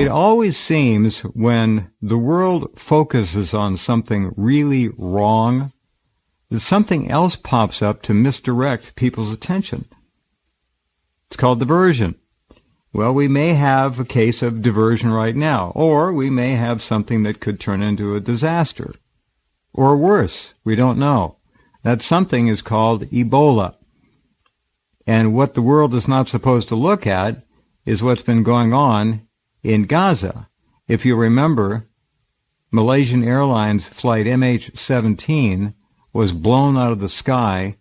It always seems when the world focuses on something really wrong, that something else pops up to misdirect people's attention. It's called diversion. Well, we may have a case of diversion right now, or we may have something that could turn into a disaster. Or worse, we don't know. That something is called Ebola. And what the world is not supposed to look at is what's been going on in Gaza. If you remember, Malaysian Airlines flight MH17 was blown out of the sky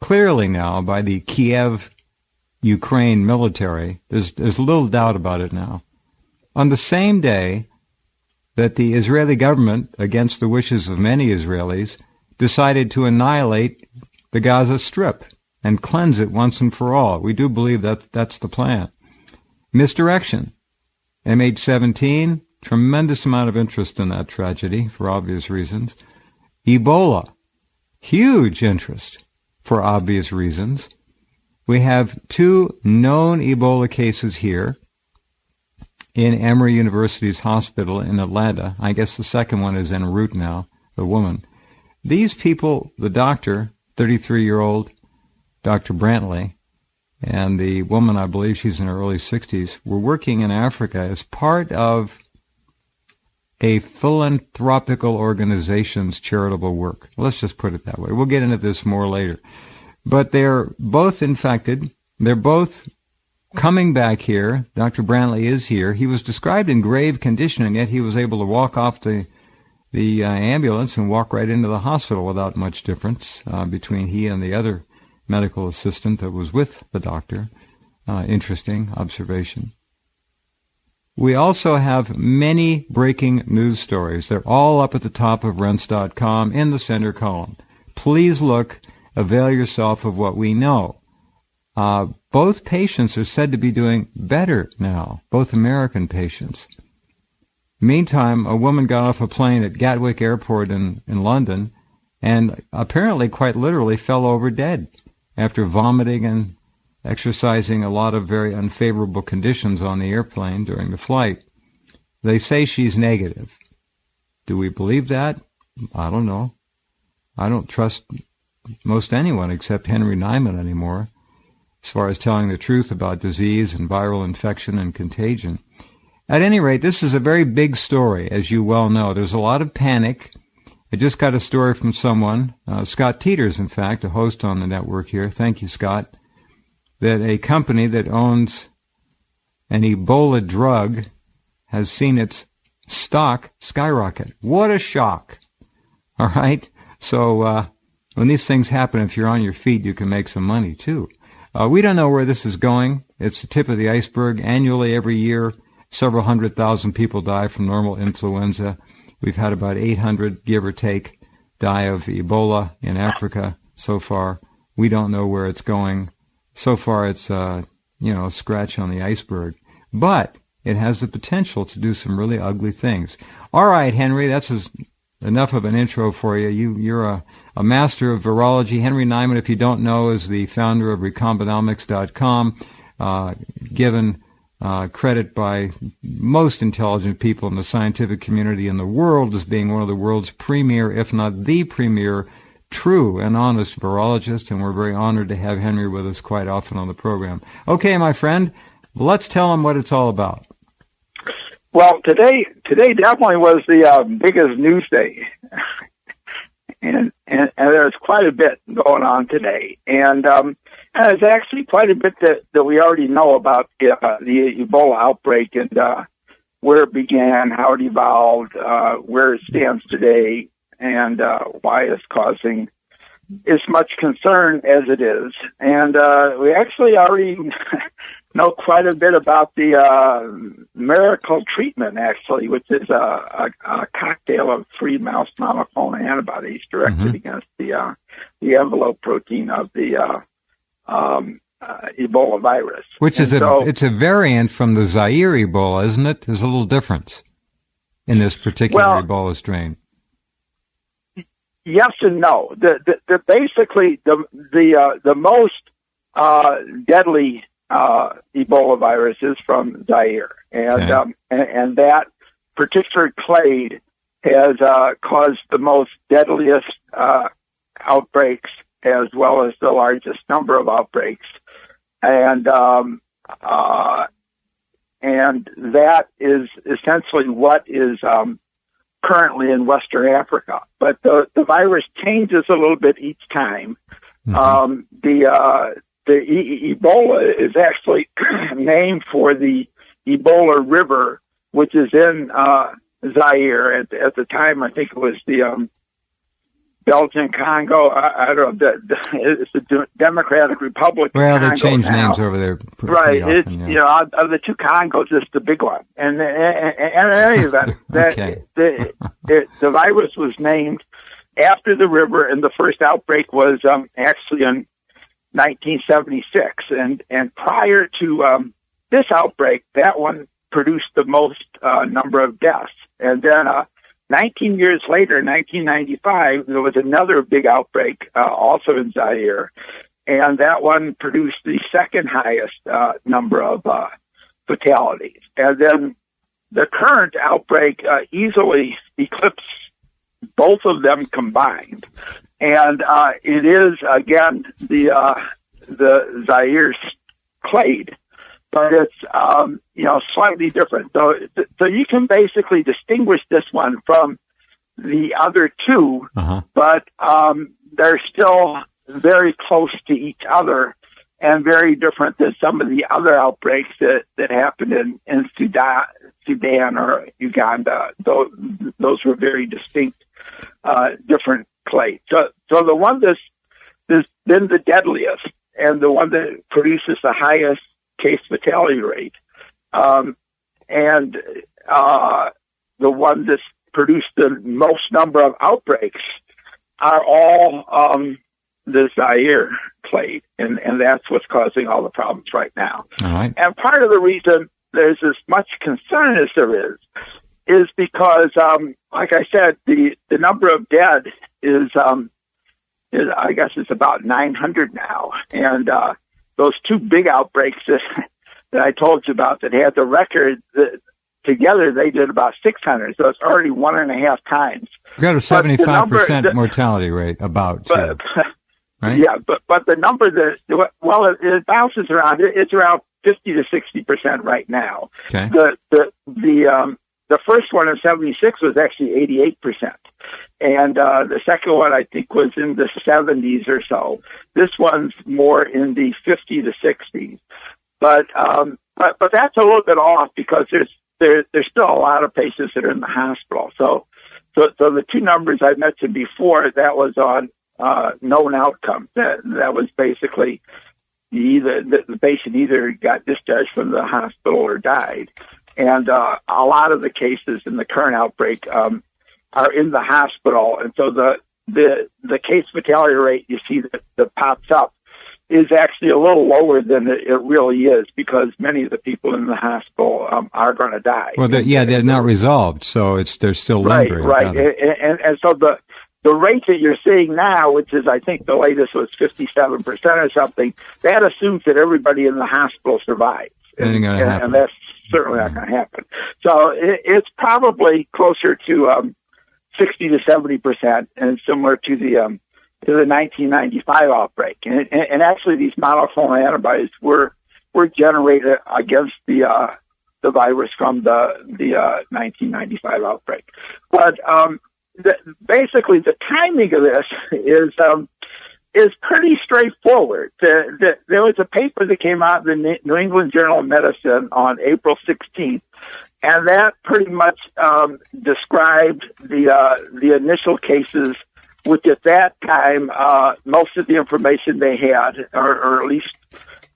clearly now by the Kiev, Ukraine military. There's little doubt about it now. On the same day that the Israeli government, against the wishes of many Israelis, decided to annihilate the Gaza Strip and cleanse it once and for all. We do believe that that's the plan. Misdirection. MH17, tremendous amount of interest in that tragedy for obvious reasons. Ebola, huge interest for obvious reasons. We have 2 known Ebola cases here in Emory University's hospital in Atlanta. I guess the second one is en route now, the woman. These people, the doctor, 33-year-old Dr. Brantley, and the woman, I believe she's in her early 60s, were working in Africa as part of a philanthropical organization's charitable work. Let's just put it that way. We'll get into this more later. But they're both infected. They're both coming back here. Dr. Brantley is here. He was described in grave condition, and yet he was able to walk off the ambulance and walk right into the hospital without much difference between he and the other medical assistant that was with the doctor. Interesting observation. We also have many breaking news stories. They're all up at the top of Rense.com in the center column. Please look, avail yourself of what we know. Both patients are said to be doing better now, both American patients. Meantime, a woman got off a plane at Gatwick Airport in London and apparently quite literally fell over dead after vomiting and exercising a lot of very unfavorable conditions on the airplane during the flight. They say she's negative. Do we believe that? I don't know. I don't trust most anyone except Henry Niman anymore as far as telling the truth about disease and viral infection and contagion. At any rate, this is a very big story, as you well know. There's a lot of panic. I just got a story from someone, Scott Teeters, in fact, a host on the network here. Thank you, Scott. That a company that owns an Ebola drug has seen its stock skyrocket. What a shock. All right? So when these things happen, if you're on your feet, you can make some money, too. We don't know where this is going. It's the tip of the iceberg. Annually, every year, several 100,000 people die from normal influenza. We've had about 800, give or take, die of Ebola in Africa so far. We don't know where it's going. So far, it's a scratch on the iceberg. But it has the potential to do some really ugly things. All right, Henry, that's enough of an intro for you. You're a master of virology. Henry Niman, if you don't know, is the founder of Recombinomics.com, given credit by most intelligent people in the scientific community in the world as being one of the world's premier, if not the premier, true and honest virologist, and we're very honored to have Henry with us quite often on the program. Okay, my friend, let's tell him what it's all about. Well, today definitely was the biggest news day, and there's quite a bit going on today, and there's actually quite a bit that we already know about the Ebola outbreak and where it began, how it evolved, where it stands today, and why it's causing as much concern as it is. And we actually already know quite a bit about the miracle treatment, actually, which is a cocktail of free mouse monoclonal antibodies directed against the envelope protein of the Ebola virus. Which is it's a variant from the Zaire Ebola, isn't it? There's a little difference in this particular Ebola strain. Yes and no. Basically the most deadly Ebola virus is from Zaire, and Okay. and that particular clade has caused the most deadliest outbreaks, as well as the largest number of outbreaks, and that is essentially what is currently in Western Africa. But the virus changes a little bit each time. Mhm. The Ebola is actually named for the Ebola River, which is in Zaire. At the time, I think it was the Belgian Congo. I don't know. It's the Democratic Republic of Well, Congo they change now. names over there Right. pretty It's, often. Yeah. you know, of the two Congos, it's the big one. And in any event, Okay. the virus was named after the river, and the first outbreak was actually in 1976. And prior to this outbreak, that one produced the most number of deaths. And then 19 years later, in 1995, there was another big outbreak, also in Zaire, and that one produced the second highest number of fatalities. And then the current outbreak easily eclipsed both of them combined, and it is again the Zaire clade, but it's slightly different. So you can basically distinguish this one from the other two, but they're still very close to each other and very different than some of the other outbreaks that happened in Sudan or Uganda. Those were very distinct, different clades. So the one that's been the deadliest and the one that produces the highest case fatality rate, and the one that's produced the most number of outbreaks are all the Zaire clade, and that's what's causing all the problems right now. All right. And part of the reason there's as much concern as there is because, like I said, the number of dead is I guess it's about 900 now, and those two big outbreaks that I told you about that had the record, together they did about 600, so it's already 1.5 times. It's got a 75% mortality rate, about. But, right? Yeah, but the number it bounces around. It's around 50 to 60% right now. Okay. The first one in 76 was actually 88%. And the second one, I think, was in the 70s or so. This one's more in the 50 to 60s. But that's a little bit off because there's still a lot of patients that are in the hospital. So the two numbers I mentioned before, that was on known outcomes. That was basically the patient either got discharged from the hospital or died. And a lot of the cases in the current outbreak are in the hospital, and so the case fatality rate you see that pops up is actually a little lower than it really is, because many of the people in the hospital are going to die. Well, they're not resolved, so they're still lingering. Right. And so the rate that you're seeing now, which is, I think the latest was 57% or something, that assumes that everybody in the hospital survives. And that's certainly not going to happen. So it's probably closer to 60 to 70%, and similar to the 1995 outbreak. And actually, these monoclonal antibodies were generated against the virus from the 1995 outbreak. But basically, the timing of this is pretty straightforward. There was a paper that came out in the New England Journal of Medicine on April 16th, and that pretty much described the initial cases, which at that time, most of the information they had, or at least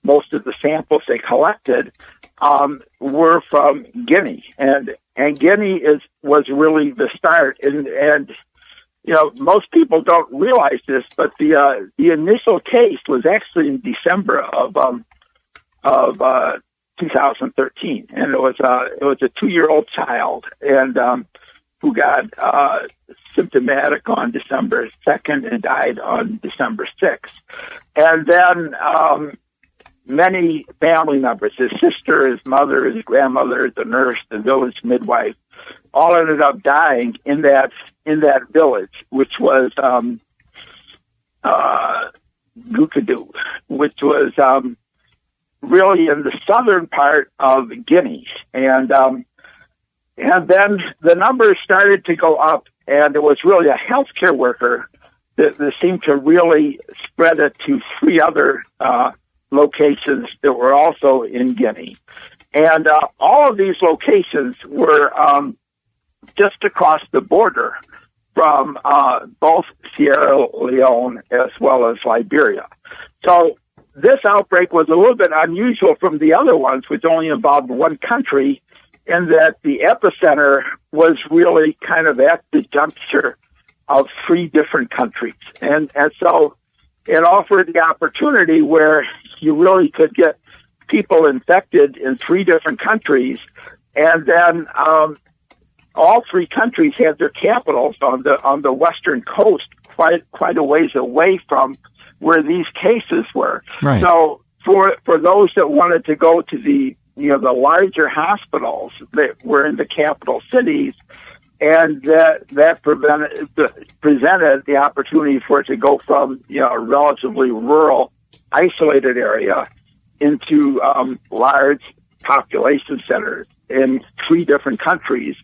most of the samples they collected, were from Guinea. And Guinea was really the start. And most people don't realize this, but the initial case was actually in December of 2013, and it was a 2-year-old child, and who got symptomatic on December 2nd and died on December 6th. And then many family members, his sister, his mother, his grandmother, the nurse, the village midwife, all ended up dying in that village, which was Gukadu, which was really in the southern part of Guinea. And then the numbers started to go up, and it was really a healthcare worker that seemed to really spread it to 3 other locations that were also in Guinea. And all of these locations were just across the border from both Sierra Leone as well as Liberia. So this outbreak was a little bit unusual from the other ones, which only involved one country, in that the epicenter was really kind of at the juncture of 3 different countries. And so it offered the opportunity where you really could get people infected in 3 different countries, and then all 3 countries had their capitals on the western coast, quite a ways away from where these cases were. Right. So for those that wanted to go to the larger hospitals that were in the capital cities, and that presented the opportunity for it to go from a relatively rural, isolated area into large population centers in 3 different countries,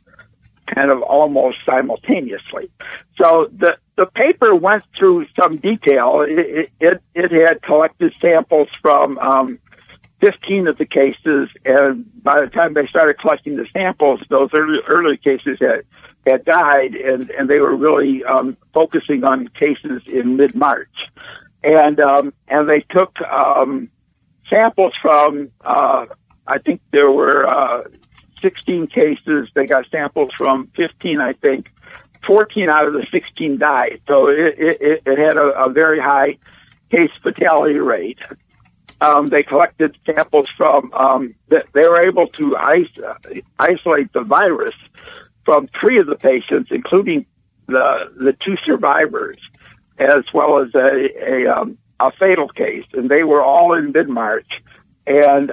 kind of almost simultaneously. So the paper went through some detail. It had collected samples from 15 of the cases, and by the time they started collecting the samples, those early cases had died, and they were really focusing on cases in mid-March. And they took samples from, I think there were 16 cases. They got samples from 15, I think. 14 out of the 16 died. So it had a very high case fatality rate. They collected samples from, they were able to isolate the virus from 3 of the patients, including the 2 survivors, as well as a fatal case. And they were all in mid-March. And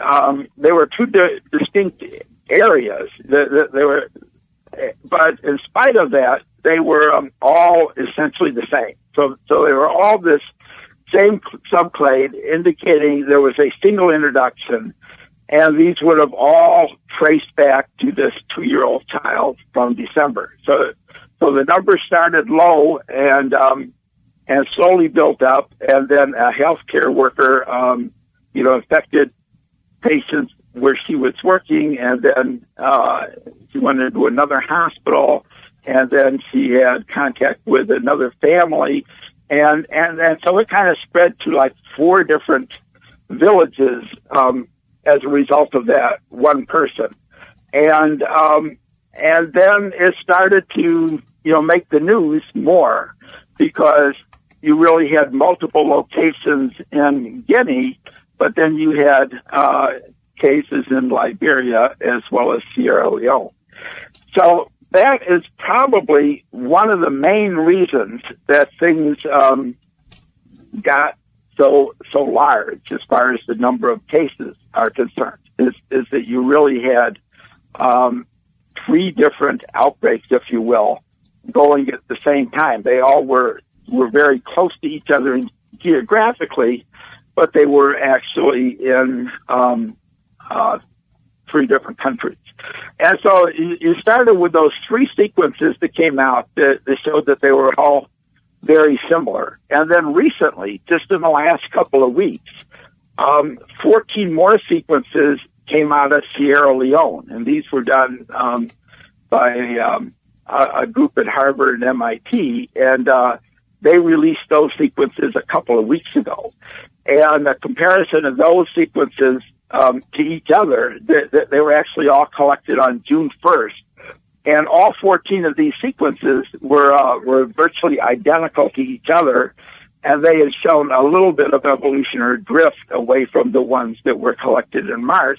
they were 2 distinct areas. They were, but in spite of that, they were all essentially the same. So they were all this same subclade, indicating there was a single introduction, and these would have all traced back to this 2-year-old child from December. So the numbers started low and slowly built up, and then a healthcare worker, infected patients where she was working, and then she went into another hospital, and then she had contact with another family. And so it kind of spread to like 4 different villages as a result of that one person. And then it started to, make the news more, because you really had multiple locations in Guinea, but then you had cases in Liberia as well as Sierra Leone. So that is probably one of the main reasons that things got so large as far as the number of cases are concerned, is that you really had 3 different outbreaks, if you will, going at the same time. They all were very close to each other geographically, but they were actually in 3 different countries. And so you started with those 3 sequences that came out that showed that they were all very similar. And then recently, just in the last couple of weeks, 14 more sequences came out of Sierra Leone. And these were done by a group at Harvard and MIT. And they released those sequences a couple of weeks ago. And a comparison of those sequences to each other, they were actually all collected on June 1st. And all 14 of these sequences were virtually identical to each other, and they had shown a little bit of evolutionary drift away from the ones that were collected in March.